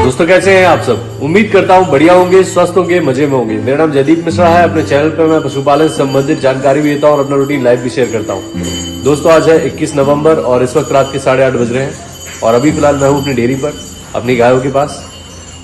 दोस्तों कैसे हैं आप सब। उम्मीद करता हूं बढ़िया होंगे, स्वस्थ होंगे, मजे में होंगे। मेरा नाम जयदीप मिश्रा है। अपने चैनल पर मैं पशुपालन से संबंधित जानकारी भी देता हूं और अपना रूटीन लाइफ भी शेयर करता हूं। दोस्तों आज है 21 नवंबर और इस वक्त रात के 8:30 बज रहे हैं और अभी फिलहाल मैं हूं अपनी डेयरी पर अपनी गायों के पास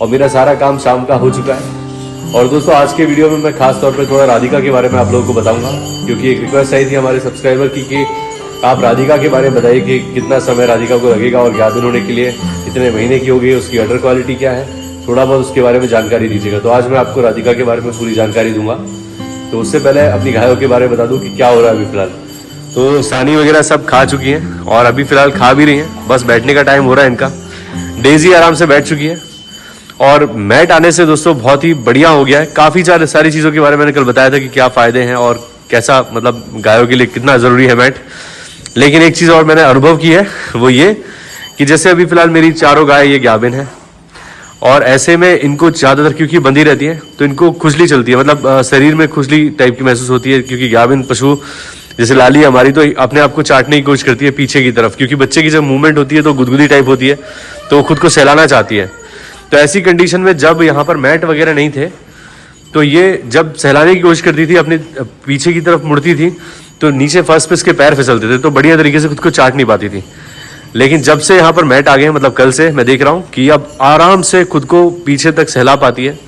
और मेरा सारा काम शाम का हो चुका है। और दोस्तों आज के वीडियो में मैं खास तौर पर थोड़ा राधिका के बारे में आप लोगों को बताऊंगा, क्योंकि एक रिक्वेस्ट आई थी हमारे सब्सक्राइबर की कि आप राधिका के बारे में बताइए कि कितना समय राधिका को लगेगा और गाभिन होने के लिए कितने महीने की होगी, उसकी अडर क्वालिटी क्या है, थोड़ा बहुत उसके बारे में जानकारी दीजिएगा। तो आज मैं आपको राधिका के बारे में पूरी जानकारी दूंगा। तो उससे पहले अपनी गायों के बारे में बता दूं कि क्या हो रहा है अभी फिलहाल। तो सानी वगैरह सब खा चुकी हैं और अभी फिलहाल खा भी रही हैं, बस बैठने का टाइम हो रहा है इनका। डेजी आराम से बैठ चुकी है और मैट आने से दोस्तों बहुत ही बढ़िया हो गया है। काफ़ी सारी चीज़ों के बारे में मैंने कल बताया था कि क्या फ़ायदे हैं और कैसा मतलब गायों के लिए कितना ज़रूरी है मैट। लेकिन एक चीज़ और मैंने अनुभव की है, वो ये कि जैसे अभी फिलहाल मेरी चारों गाय ये गाभिन है और ऐसे में इनको ज़्यादातर क्योंकि बंधी रहती है तो इनको खुजली चलती है, मतलब शरीर में खुजली टाइप की महसूस होती है। क्योंकि गाभिन पशु जैसे लाली हमारी तो अपने आप को चाटने की कोशिश करती है पीछे की तरफ, क्योंकि बच्चे की जब मूवमेंट होती है तो गुदगुदी टाइप होती है, तो वो खुद को सहलाना चाहती है। तो ऐसी कंडीशन में जब यहाँ पर मैट वगैरह नहीं थे तो ये जब सहलाने की कोशिश करती थी, अपने पीछे की तरफ मुड़ती थी तो नीचे फर्स्ट पे इसके पैर फिसलते थे, तो बढ़िया तरीके से खुद को चाट नहीं पाती थी। लेकिन जब से यहाँ पर मैट आ गए, मतलब कल से मैं देख रहा हूँ कि अब आराम से खुद को पीछे तक सहला पाती है।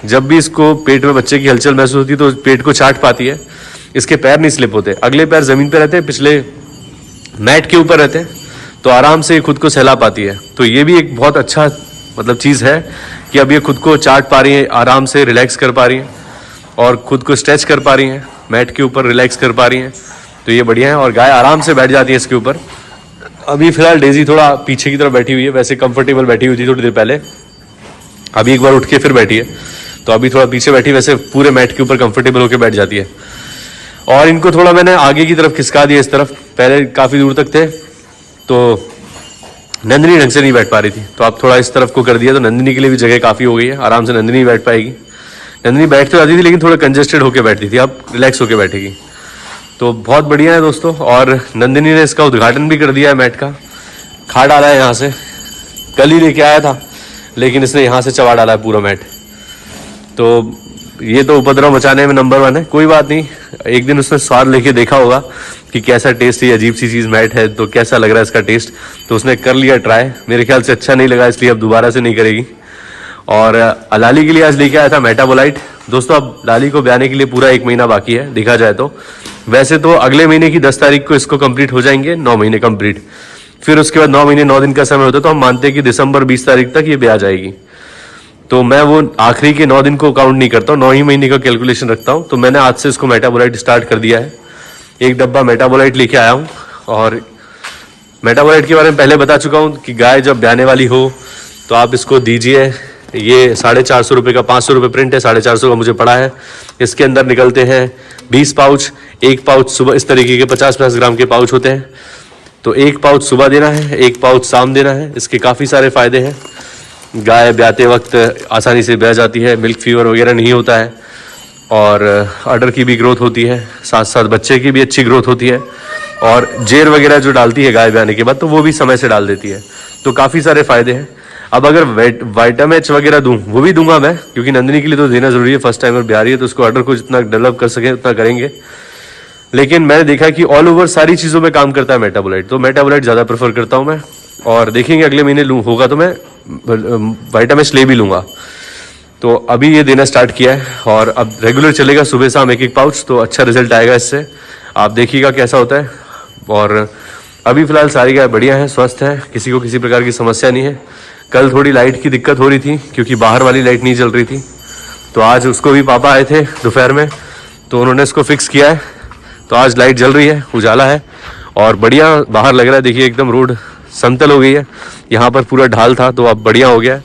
जब भी इसको पेट में बच्चे की हलचल महसूस होती है तो पेट को चाट पाती है। इसके पैर नहीं स्लिप होते, अगले पैर जमीन पे रहते हैं, पिछले मैट के ऊपर रहते हैं, तो आराम से खुद को सहला पाती है। तो ये भी एक बहुत अच्छा मतलब चीज़ है कि अब ये खुद को चाट पा रही है, आराम से रिलैक्स कर पा रही हैं और खुद को स्ट्रेच कर पा रही हैं, मैट के ऊपर रिलैक्स कर पा रही हैं। तो ये बढ़िया है और गाय आराम से बैठ जाती है इसके ऊपर। अभी फिलहाल डेजी थोड़ा पीछे की तरफ बैठी हुई है, वैसे कंफर्टेबल बैठी हुई थी थोड़ी देर पहले, अभी एक बार उठ के फिर बैठी है, तो अभी थोड़ा पीछे बैठी, वैसे पूरे मैट के ऊपर कंफर्टेबल होकर बैठ जाती है। और इनको थोड़ा मैंने आगे की तरफ खिसका दिया इस तरफ, पहले काफ़ी दूर तक थे तो नंदिनी ढंग से नहीं बैठ पा रही थी, तो आप थोड़ा इस तरफ को कर दिया तो नंदिनी के लिए भी जगह काफ़ी हो गई है, आराम से नंदिनी बैठ पाएगी। नंदिनी बैठ तो जाती थी लेकिन थोड़ा कंजेस्टेड होकर बैठती थी, अब रिलैक्स होकर बैठेगी। तो बहुत बढ़िया है दोस्तों। और नंदिनी ने इसका उद्घाटन भी कर दिया है मैट का, खा डाला है यहाँ से, कल ही लेके आया था लेकिन इसने यहाँ से चबा डाला है पूरा मैट। तो ये तो उपद्रव मचाने में नंबर 1 है। कोई बात नहीं, एक दिन उसने स्वाद लेके देखा होगा कि कैसा टेस्ट है, अजीब सी चीज़ मैट है तो कैसा लग रहा है इसका टेस्ट, तो उसने कर लिया ट्राई। मेरे ख्याल से अच्छा नहीं लगा, इसलिए अब दोबारा से नहीं करेगी। और लाली के लिए आज लेके आया था मेटाबोलाइट। दोस्तों अब लाली को ब्याने के लिए पूरा 1 महीना बाकी है देखा जाए तो। वैसे तो अगले महीने की 10 तारीख को इसको कंप्लीट हो जाएंगे 9 महीने कंप्लीट, फिर उसके बाद 9 महीने 9 दिन का समय होता है, तो हम मानते हैं कि दिसंबर 20 तारीख तक ये ब्याह जाएगी। तो मैं वो आखिरी के 9 दिन को काउंट नहीं करता हूँ, 9 ही महीने का कैलकुलेशन रखता हूँ। तो मैंने आज से इसको मेटाबोलाइट स्टार्ट कर दिया है, 1 डब्बा मेटाबोलाइट लेके आया हूँ। और मेटाबोलाइट के बारे में पहले बता चुका हूँ कि गाय जब ब्याने वाली हो तो आप इसको दीजिए। ये 450 रुपये का 500 रुपये प्रिंट है, 450 का मुझे पड़ा है। इसके अंदर निकलते हैं 20 पाउच, 1 पाउच सुबह, इस तरीके के 50-50 ग्राम के पाउच होते हैं। तो 1 पाउच सुबह देना है, 1 पाउच शाम देना है। इसके काफ़ी सारे फ़ायदे हैं। गाय ब्याते वक्त आसानी से ब्याह जाती है, मिल्क फीवर वगैरह नहीं होता है और अडर की भी ग्रोथ होती है, साथ साथ बच्चे की भी अच्छी ग्रोथ होती है। और जेर वगैरह जो डालती है गाय ब्याने के बाद तो वो भी समय से डाल देती है। तो काफ़ी सारे फ़ायदे हैं। अब अगर वाइटामिन वगैरह दूं वो भी दूंगा मैं, क्योंकि नंदिनी के लिए तो देना ज़रूरी है, फर्स्ट टाइमर ब्याह रही है तो उसको अडर को जितना डेवलप कर सकें उतना करेंगे। लेकिन मैंने देखा कि ऑल ओवर सारी चीज़ों में काम करता है मेटाबोलाइट, तो मेटाबोलाइट ज़्यादा प्रेफर करता हूँ मैं। और देखेंगे अगले महीने होगा तो मैं वाइटामिन ले भी लूँगा। तो अभी ये देना स्टार्ट किया है और अब रेगुलर चलेगा, सुबह शाम 1-1 पाउच, तो अच्छा रिजल्ट आएगा इससे, आप देखिएगा कैसा होता है। और अभी फ़िलहाल सारी गाय बढ़िया है, स्वस्थ है, किसी को किसी प्रकार की समस्या नहीं है। कल थोड़ी लाइट की दिक्कत हो रही थी क्योंकि बाहर वाली लाइट नहीं जल रही थी, तो आज उसको भी पापा आए थे दोपहर में तो उन्होंने इसको फिक्स किया है। तो आज लाइट जल रही है, उजाला है और बढ़िया बाहर लग रहा है। देखिए एकदम रोड समतल हो गई है, यहाँ पर पूरा ढाल था तो अब बढ़िया हो गया है,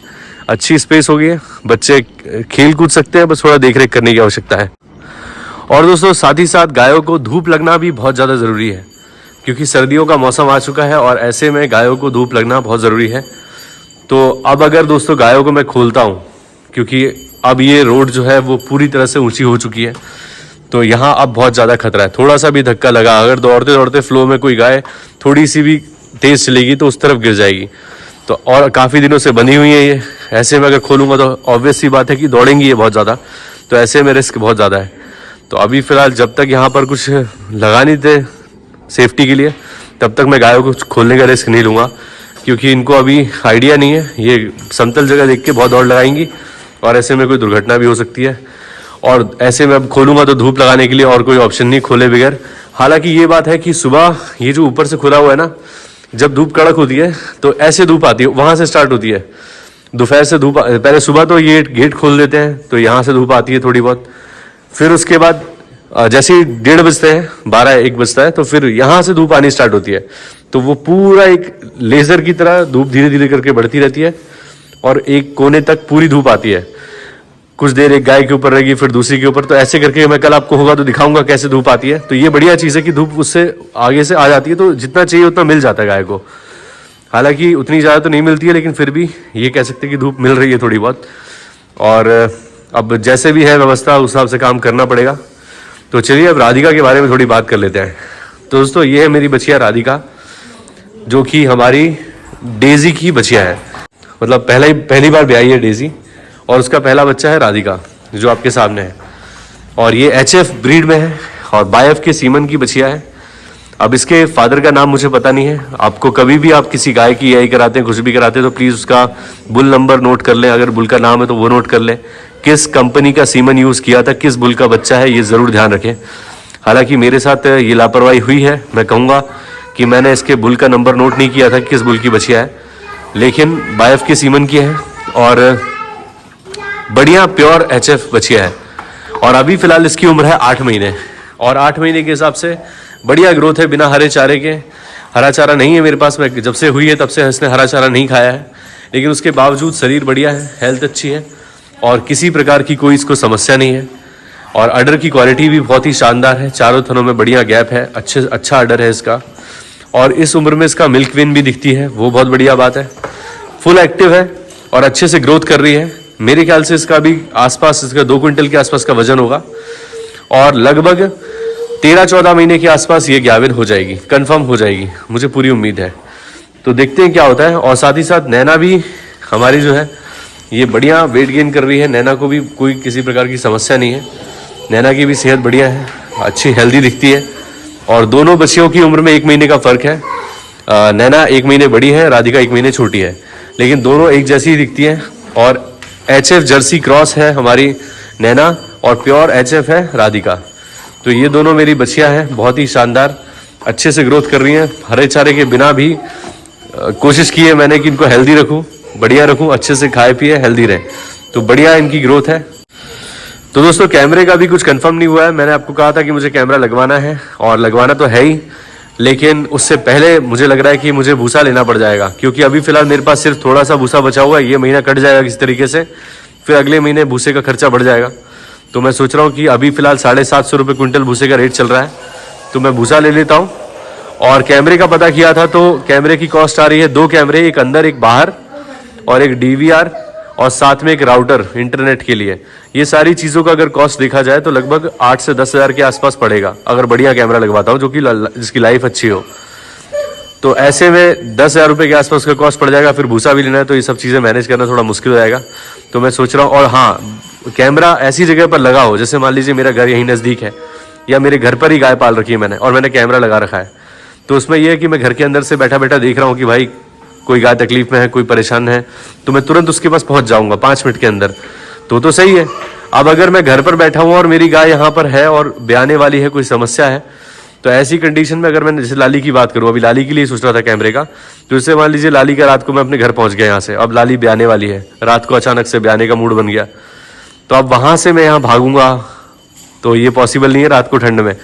अच्छी स्पेस हो गई है, बच्चे खेल कूद सकते हैं, बस थोड़ा देख रेख करने की आवश्यकता है। और दोस्तों साथ ही साथ गायों को धूप लगना भी बहुत ज़्यादा ज़रूरी है, क्योंकि सर्दियों का मौसम आ चुका है और ऐसे में गायों को धूप लगना बहुत ज़रूरी है। तो अब अगर दोस्तों गायों को मैं खोलता हूँ, क्योंकि अब ये रोड जो है वो पूरी तरह से ऊंची हो चुकी है, तो यहाँ अब बहुत ज़्यादा खतरा है। थोड़ा सा भी धक्का लगा, अगर दौड़ते दौड़ते फ्लो में कोई गाय थोड़ी सी भी तेज़ चलेगी तो उस तरफ गिर जाएगी। तो और काफ़ी दिनों से बनी हुई है ये ऐसे में अगर खोलूँगा तो ऑब्वियस सी बात है कि दौड़ेंगी ये बहुत ज़्यादा, तो ऐसे में रिस्क बहुत ज़्यादा है। तो अभी फ़िलहाल जब तक यहाँ पर कुछ लगा नहीं थे सेफ्टी के लिए, तब तक मैं गायों को खोलने का रिस्क नहीं लूँगा, क्योंकि इनको अभी आइडिया नहीं है। ये समतल जगह देख के बहुत दौड़ लगाएंगी और ऐसे में कोई दुर्घटना भी हो सकती है। और ऐसे में अब खोलूँगा तो धूप लगाने के लिए और कोई ऑप्शन नहीं खोले बगैर। हालांकि ये बात है कि सुबह ये जो ऊपर से खुला हुआ है ना, जब धूप कड़क होती है तो ऐसे धूप आती है, वहाँ से स्टार्ट होती है। दोपहर से धूप, पहले सुबह तो ये गेट खोल देते हैं तो यहाँ से धूप आती है थोड़ी बहुत, फिर उसके बाद जैसे ही 1:30 बजते हैं, 12-1 बजता है, तो फिर यहाँ से धूप आनी स्टार्ट होती है। तो वो पूरा एक लेज़र की तरह धूप धीरे धीरे करके बढ़ती रहती है और एक कोने तक पूरी धूप आती है। कुछ देर एक गाय के ऊपर रहेगी, फिर दूसरी के ऊपर, तो ऐसे करके मैं कल आपको होगा तो दिखाऊंगा कैसे धूप आती है। तो ये बढ़िया चीज़ है कि धूप उससे आगे से आ जाती है, तो जितना चाहिए उतना मिल जाता है गाय को। हालांकि उतनी ज़्यादा तो नहीं मिलती है, लेकिन फिर भी ये कह सकते हैं कि धूप मिल रही है थोड़ी बहुत। और अब जैसे भी है व्यवस्था उस हिसाब से काम करना पड़ेगा। तो चलिए अब राधिका के बारे में थोड़ी बात कर लेते हैं। तो दोस्तों ये है मेरी बछिया राधिका, जो कि हमारी डेजी की बछिया है। मतलब पहली बार ब्याई है डेजी, और उसका पहला बच्चा है राधिका जो आपके सामने है। और ये HF ब्रीड में है और बायफ के सीमन की बछिया है। अब इसके फादर का नाम मुझे पता नहीं है। आपको कभी भी आप किसी गाय की यही कराते हैं, कुछ भी कराते हैं, तो प्लीज़ उसका बुल नंबर नोट कर लें। अगर बुल का नाम है तो वो नोट कर लें। किस कंपनी का सीमन यूज़ किया था, किस बुल का बच्चा है, ये ज़रूर ध्यान रखें। हालांकि मेरे साथ ये लापरवाही हुई है, मैं कहूँगा कि मैंने इसके बुल का नंबर नोट नहीं किया था किस बुल की बछिया है, लेकिन बायफ के सीमन की है और बढ़िया प्योर HF बछिया है। और अभी फ़िलहाल इसकी उम्र है 8 महीने, और 8 महीने के हिसाब से बढ़िया ग्रोथ है बिना हरे चारे के। हरा चारा नहीं है मेरे पास, मैं जब से हुई है तब से इसने हरा चारा नहीं खाया है, लेकिन उसके बावजूद शरीर बढ़िया है, हेल्थ अच्छी है और किसी प्रकार की कोई इसको समस्या नहीं है। और अडर की क्वालिटी भी बहुत ही शानदार है, चारों थनों में बढ़िया गैप है, अच्छा अडर है इसका। और इस उम्र में इसका मिल्क वेन भी दिखती है, वो बहुत बढ़िया बात है। फुल एक्टिव है और अच्छे से ग्रोथ कर रही है। मेरे ख्याल से इसका भी आसपास, इसका 2 क्विंटल के आसपास का वजन होगा और लगभग 13-14 महीने के आसपास ये ग्याविन हो जाएगी, कंफर्म हो जाएगी, मुझे पूरी उम्मीद है। तो देखते हैं क्या होता है। और साथ ही साथ नैना भी हमारी जो है ये बढ़िया वेट गेन कर रही है। नैना को भी कोई किसी प्रकार की समस्या नहीं है, नैना की भी सेहत बढ़िया है, अच्छी हेल्दी दिखती है। और दोनों बच्चियों की उम्र में 1 महीने का फ़र्क है। नैना 1 महीने बड़ी है, राधिका 1 महीने छोटी है, लेकिन दोनों एक जैसी ही दिखती है। और HF जर्सी क्रॉस है हमारी नैना और प्योर HF है राधिका। तो ये दोनों मेरी बच्चियां हैं, बहुत ही शानदार, अच्छे से ग्रोथ कर रही हैं। हरे चारे के बिना भी कोशिश की है मैंने कि इनको हेल्दी रखूं, बढ़िया रखूं, अच्छे से खाए पिए हेल्दी रहे। तो बढ़िया इनकी ग्रोथ है। तो दोस्तों कैमरे का भी कुछ कंफर्म नहीं हुआ है। मैंने आपको कहा था कि मुझे कैमरा लगवाना है और लगवाना तो है ही, लेकिन उससे पहले मुझे लग रहा है कि मुझे भूसा लेना पड़ जाएगा, क्योंकि अभी फ़िलहाल मेरे पास सिर्फ थोड़ा सा भूसा बचा हुआ है। ये महीना कट जाएगा किसी तरीके से, फिर अगले महीने भूसे का खर्चा बढ़ जाएगा। तो मैं सोच रहा हूँ कि अभी फ़िलहाल 750 रुपये क्विंटल भूसे का रेट चल रहा है, तो मैं भूसा ले लेता हूँ। और कैमरे का पता किया था तो कैमरे की कॉस्ट आ रही है 2 कैमरे, एक अंदर एक बाहर, और एक DVR, और साथ में एक राउटर इंटरनेट के लिए। ये सारी चीज़ों का अगर कॉस्ट देखा जाए तो लगभग 8 से 10 हज़ार के आसपास पड़ेगा, अगर बढ़िया कैमरा लगवाता हूँ जो कि जिसकी लाइफ अच्छी हो। तो ऐसे में 10,000 रुपये के आसपास का कॉस्ट पड़ जाएगा। फिर भूसा भी लेना है, तो ये सब चीज़ें मैनेज करना थोड़ा मुश्किल हो जाएगा। तो मैं सोच रहा हूँ, और हाँ, कैमरा ऐसी जगह पर लगा हो, जैसे मान लीजिए मेरा घर यहीं नज़दीक है, या मेरे घर पर ही गाय पाल रखी है मैंने और मैंने कैमरा लगा रखा है, तो उसमें यह है कि मैं घर के अंदर से बैठा बैठा देख रहा हूँ कि भाई कोई गाय तकलीफ में है, कोई परेशान है, तो मैं तुरंत उसके पास पहुँच जाऊँगा 5 मिनट के अंदर। तो सही है। अब अगर मैं घर पर बैठा हूँ और मेरी गाय यहाँ पर है और ब्याने वाली है, कोई समस्या है, तो ऐसी कंडीशन में अगर मैं जैसे लाली की बात करूँ, अभी लाली के लिए सोच रहा था कैमरे का, तो इससे मान लीजिए लाली का रात को मैं अपने घर पहुँच गया यहाँ से, अब लाली ब्याने वाली है, रात को अचानक से ब्याने का मूड बन गया, तो अब वहाँ से मैं यहाँ भागूंगा तो ये पॉसिबल नहीं है रात को ठंड में,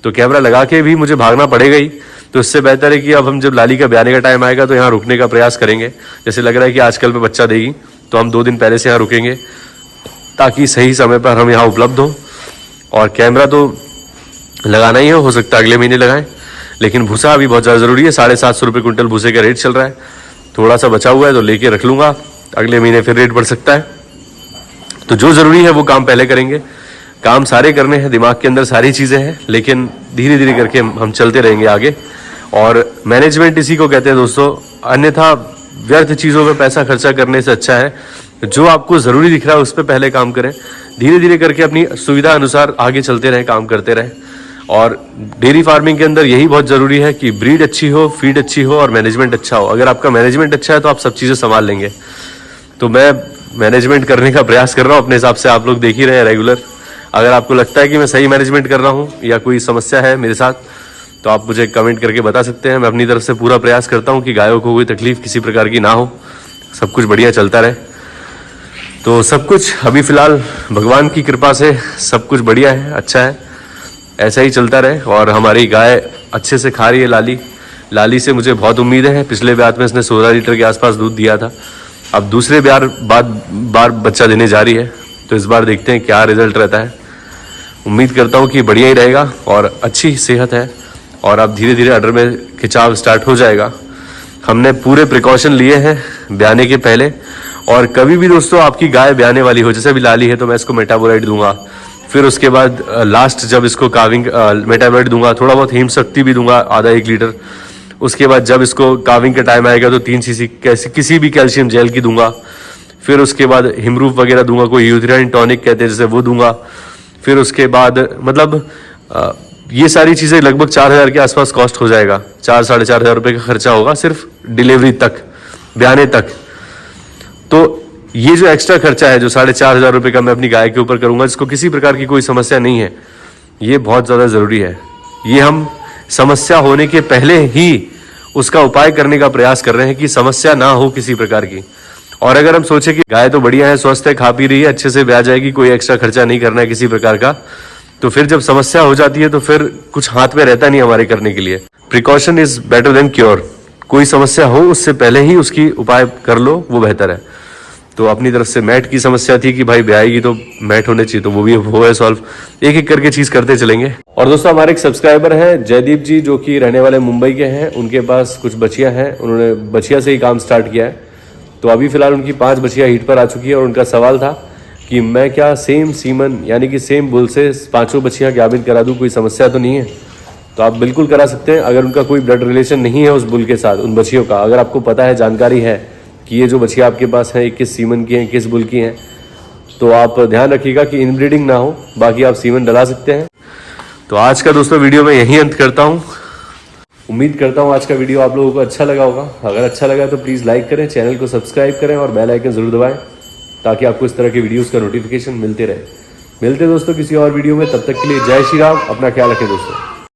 तो कैमरा लगा के भी मुझे भागना पड़ेगा ही। तो इससे बेहतर है कि अब हम जब लाली का ब्याने का टाइम आएगा तो यहाँ रुकने का प्रयास करेंगे। जैसे लग रहा है कि आजकल में बच्चा देगी, तो हम 2 दिन पहले से यहाँ रुकेंगे ताकि सही समय पर हम यहाँ उपलब्ध हों। और कैमरा तो लगाना ही है, हो सकता है अगले महीने लगाएं, लेकिन भूसा अभी बहुत ज़्यादा ज़रूरी है। 750 रुपये क्विंटल भूसे का रेट चल रहा है, थोड़ा सा बचा हुआ है तो लेके रख लूँगा, अगले महीने फिर रेट बढ़ सकता है। तो जो ज़रूरी है वो काम पहले करेंगे, काम सारे करने हैं, दिमाग के अंदर सारी चीज़ें हैं, लेकिन धीरे धीरे करके हम चलते रहेंगे आगे। और मैनेजमेंट इसी को कहते हैं दोस्तों, अन्यथा व्यर्थ चीज़ों में पैसा खर्चा करने से अच्छा है जो आपको ज़रूरी दिख रहा है उस पर पहले काम करें, धीरे धीरे करके अपनी सुविधा अनुसार आगे चलते रहें, काम करते रहें। और डेयरी फार्मिंग के अंदर यही बहुत ज़रूरी है कि ब्रीड अच्छी हो, फीड अच्छी हो और मैनेजमेंट अच्छा हो। अगर आपका मैनेजमेंट अच्छा है तो आप सब चीज़ें संभाल लेंगे। तो मैं मैनेजमेंट करने का प्रयास कर रहा हूँ अपने हिसाब से, आप लोग देख ही रहे हैं रेगुलर। अगर आपको लगता है कि मैं सही मैनेजमेंट कर रहा हूँ या कोई समस्या है मेरे साथ, तो आप मुझे कमेंट करके बता सकते हैं। मैं अपनी तरफ से पूरा प्रयास करता हूँ कि गायों को कोई तकलीफ किसी प्रकार की ना हो, सब कुछ बढ़िया चलता रहे। तो सब कुछ अभी फ़िलहाल भगवान की कृपा से सब कुछ बढ़िया है, अच्छा है, ऐसा ही चलता रहे। और हमारी गाय अच्छे से खा रही है। लाली से मुझे बहुत उम्मीद है। पिछले ब्यात में इसने 16 लीटर के आसपास दूध दिया था, अब दूसरे बार बच्चा देने जा रही है। तो इस बार देखते हैं क्या रिजल्ट रहता है। उम्मीद करता हूँ कि बढ़िया ही रहेगा और अच्छी सेहत है। और अब धीरे धीरे अडर में खिंचाव स्टार्ट हो जाएगा। हमने पूरे प्रिकॉशन लिए हैं ब्याने के पहले। और कभी भी दोस्तों आपकी गाय ब्याने वाली हो, जैसे अभी लाली है तो मैं इसको मेटाबोलाइट दूंगा, फिर उसके बाद लास्ट जब इसको काविंग मेटाबोलाइट दूंगा, थोड़ा बहुत हिम शक्ति भी दूंगा आधा 1 लीटर। उसके बाद जब इसको काविंग का टाइम आएगा तो 3 सीसी किसी भी कैल्शियम जेल की दूंगा। फिर उसके बाद हिमरूफ वगैरह दूंगा, कोई यूथ्रियन टॉनिक कहते हैं जैसे वो दूंगा। फिर उसके बाद मतलब ये सारी चीज़ें लगभग 4,000 के आसपास कॉस्ट हो जाएगा। 4-4,500 हज़ार रुपये का खर्चा होगा सिर्फ डिलीवरी तक, ब्याने तक। तो ये जो एक्स्ट्रा खर्चा है जो 4,500 रुपये का मैं अपनी गाय के ऊपर करूंगा, जिसको किसी प्रकार की कोई समस्या नहीं है, ये बहुत ज़्यादा ज़रूरी है। ये हम समस्या होने के पहले ही उसका उपाय करने का प्रयास कर रहे हैं कि समस्या ना हो किसी प्रकार की। और अगर हम सोचे कि गाय तो बढ़िया है, स्वस्थ है, खा पी रही है, अच्छे से ब्याह जाएगी, कोई एक्स्ट्रा खर्चा नहीं करना है किसी प्रकार का, तो फिर जब समस्या हो जाती है तो फिर कुछ हाथ में रहता नहीं हमारे करने के लिए। Precaution is better than cure. कोई समस्या हो उससे पहले ही उसकी उपाय कर लो, वो बेहतर है। तो अपनी तरफ से मैट की समस्या थी कि भाई ब्याएगी तो मैट होने चाहिए, तो वो भी हो है सॉल्व। एक एक करके चीज करते चलेंगे। और दोस्तों हमारे एक सब्सक्राइबर हैं जयदीप जी, जो कि रहने वाले मुंबई के हैं। उनके पास कुछ बछियां हैं, उन्होंने बछिया से ही काम स्टार्ट किया है। तो अभी फिलहाल उनकी 5 बछियां हीट पर आ चुकी है। और उनका सवाल था कि मैं क्या सेम सीमन यानी कि सेम बुल से 5 बछियां गाभिन करा दूं, कोई समस्या तो नहीं है? तो आप बिल्कुल करा सकते हैं। अगर उनका कोई ब्लड रिलेशन नहीं है उस बुल के साथ, उन बछियों का, अगर आपको पता है, जानकारी है कि ये जो बछिया आपके पास है किस सीमन की हैं, किस बुल की हैं, तो आप ध्यान रखिएगा कि इनब्रीडिंग ना हो। बाकी आप सीमन डला सकते हैं। तो आज का दोस्तों वीडियो मैं यहीं अंत करता हूँ। उम्मीद करता हूँ आज का वीडियो आप लोगों को अच्छा लगा होगा। अगर अच्छा लगा तो प्लीज़ लाइक करें, चैनल को सब्सक्राइब करें और बेल आइकन जरूर दबाएं, ताकि आपको इस तरह के वीडियोस का नोटिफिकेशन मिलते रहे। मिलते दोस्तों किसी और वीडियो में, तब तक के लिए जय श्री राम। अपना ख्याल रखें दोस्तों।